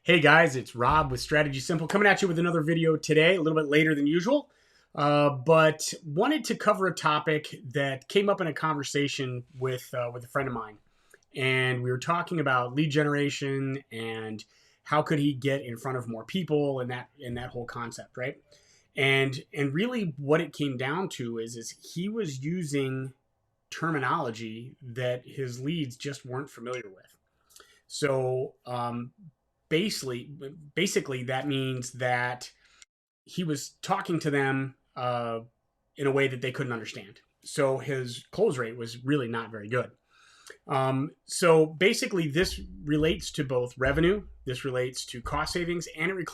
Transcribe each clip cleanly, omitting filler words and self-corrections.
Hey guys, it's Rob with Strategy Simple coming at you with another video today, a little bit later than usual, but wanted to cover a topic that came up in a conversation with a friend of mine, and we were talking about lead generation and how could he get in front of more people and that whole concept, right? And really, what it came down to is he was using terminology that his leads just weren't familiar with. So basically, basically that means that he was talking to them in a way that they couldn't understand. So his close rate was really not very good. So basically, this relates to both revenue, this relates to cost savings, and it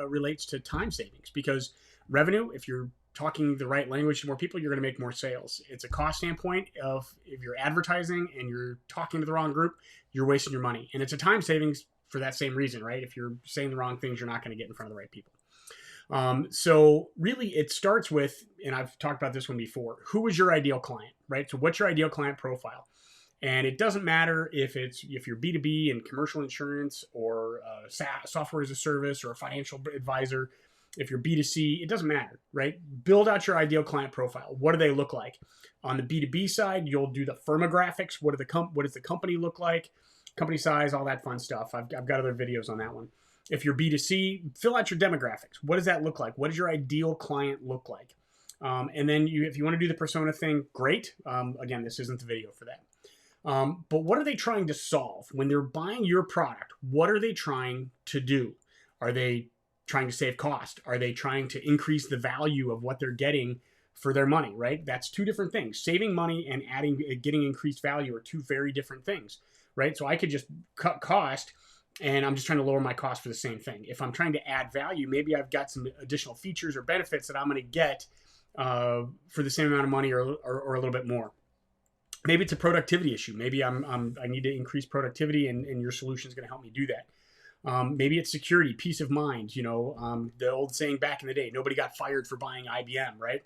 relates to time savings because revenue, if you're talking the right language to more people, you're going to make more sales. It's a cost standpoint of if you're advertising and you're talking to the wrong group, you're wasting your money. And it's a time savings for that same reason, right? If you're saying the wrong things, you're not going to get in front of the right people. So really it starts with, and I've talked about this one before, who is your ideal client, right? So what's your ideal client profile? And it doesn't matter if you're B2B and commercial insurance or software as a service or a financial advisor. If you're B2C, it doesn't matter, right? Build out your ideal client profile. What do they look like? On the B2B side, you'll do the firmographics. What does the company look like? Company size, all that fun stuff. I've got other videos on that one. If you're B2C, fill out your demographics. What does that look like? What does your ideal client look like? And then if you want to do the persona thing, great. Again, this isn't the video for that. But what are they trying to solve? When they're buying your product, what are they trying to do? Are they trying to save cost? Are they trying to increase the value of what they're getting for their money, right? That's two different things. Saving money and getting increased value are two very different things, right? So I could just cut cost and I'm just trying to lower my cost for the same thing. If I'm trying to add value, maybe I've got some additional features or benefits that I'm going to get for the same amount of money or a little bit more. Maybe it's a productivity issue. Maybe I need to increase productivity, and your solution is going to help me do that. Maybe it's security, peace of mind. The old saying back in the day, nobody got fired for buying IBM, right?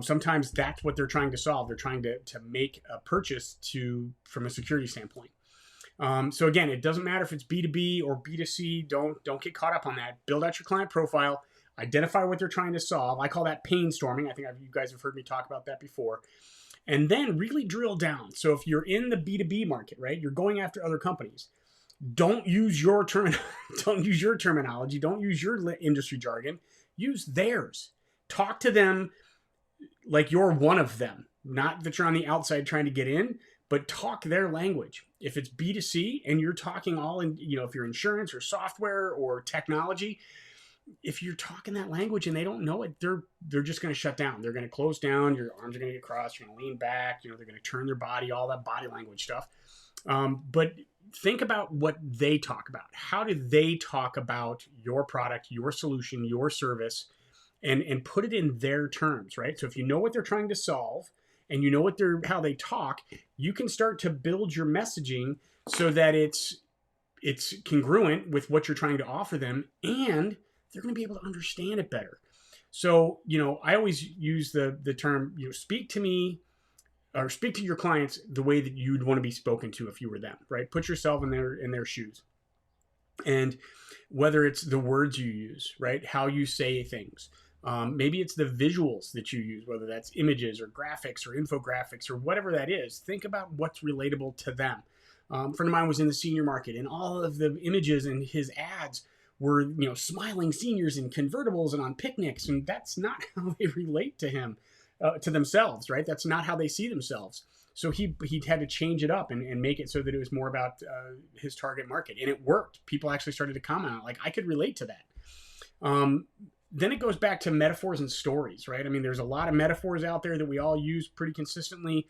Sometimes that's what they're trying to solve. They're trying to make a purchase from a security standpoint. So again, it doesn't matter if it's B2B or B2C. Don't get caught up on that. Build out your client profile. Identify what they're trying to solve. I call that pain storming. I think you guys have heard me talk about that before. And then really drill down. So if you're in the B2B market, right, you're going after other companies. Don't use your don't use your terminology. Don't use your industry jargon. Use theirs. Talk to them like you're one of them. Not that you're on the outside trying to get in, but talk their language. If it's B2C and you're talking all in, if you're insurance or software or technology, if you're talking that language and they don't know it, they're just going to shut down. They're going to close down. Your arms are going to get crossed. You're going to lean back. They're going to turn their body, all that body language stuff. But think about what they talk about. How do they talk about your product, your solution, your service, and put it in their terms, right? So if you know what they're trying to solve and you know how they talk, you can start to build your messaging so that it's congruent with what you're trying to offer them, and they're going to be able to understand it better. So, I always use the term, speak to me or speak to your clients the way that you'd want to be spoken to if you were them, right? Put yourself in their shoes. And whether it's the words you use, right? How you say things. Maybe it's the visuals that you use, whether that's images or graphics or infographics or whatever that is. Think about what's relatable to them. A friend of mine was in the senior market, and all of the images in his ads were, smiling seniors in convertibles and on picnics, and that's not how they relate to him, to themselves, right? That's not how they see themselves. So he had to change it up and make it so that it was more about his target market, and it worked. People actually started to comment on it, like, I could relate to that. Then it goes back to metaphors and stories, right? I mean, there's a lot of metaphors out there that we all use pretty consistently.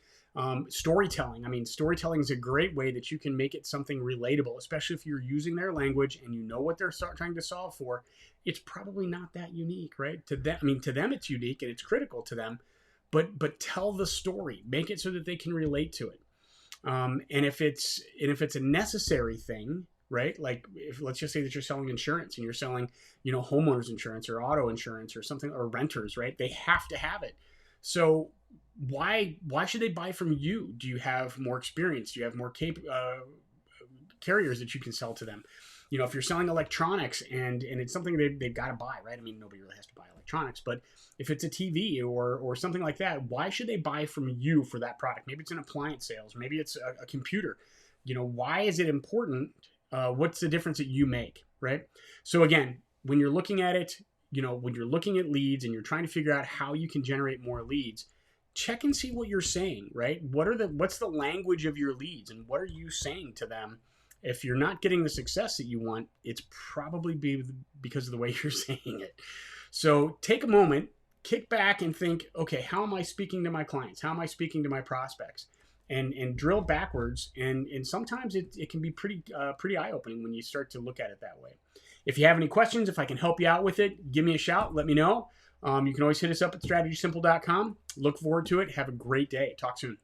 Storytelling. I mean, storytelling is a great way that you can make it something relatable, especially if you're using their language and you know what they're trying to solve for. It's probably not that unique, right? To them it's unique and it's critical to them, but tell the story, make it so that they can relate to it. And if it's a necessary thing, right? Like let's just say that you're selling insurance and you're selling, homeowners insurance or auto insurance or something, or renters, right? They have to have it. So why should they buy from you? Do you have more experience? Do you have more carriers that you can sell to them? You know, if you're selling electronics and it's something they've got to buy, right? I mean, nobody really has to buy electronics, but if it's a TV or something like that, why should they buy from you for that product? Maybe it's an appliance sales, maybe it's a computer. You know, why is it important? What's the difference that you make, right? So again, when you're looking at it, you know, when you're looking at leads and you're trying to figure out how you can generate more leads, check and see what you're saying, right? What's the language of your leads and what are you saying to them? If you're not getting the success that you want, it's probably because of the way you're saying it. So take a moment, kick back and think, okay, how am I speaking to my clients? How am I speaking to my prospects? And drill backwards. And sometimes it can be pretty eye-opening when you start to look at it that way. If you have any questions, if I can help you out with it, give me a shout. Let me know. You can always hit us up at strategysimple.com. Look forward to it. Have a great day. Talk soon.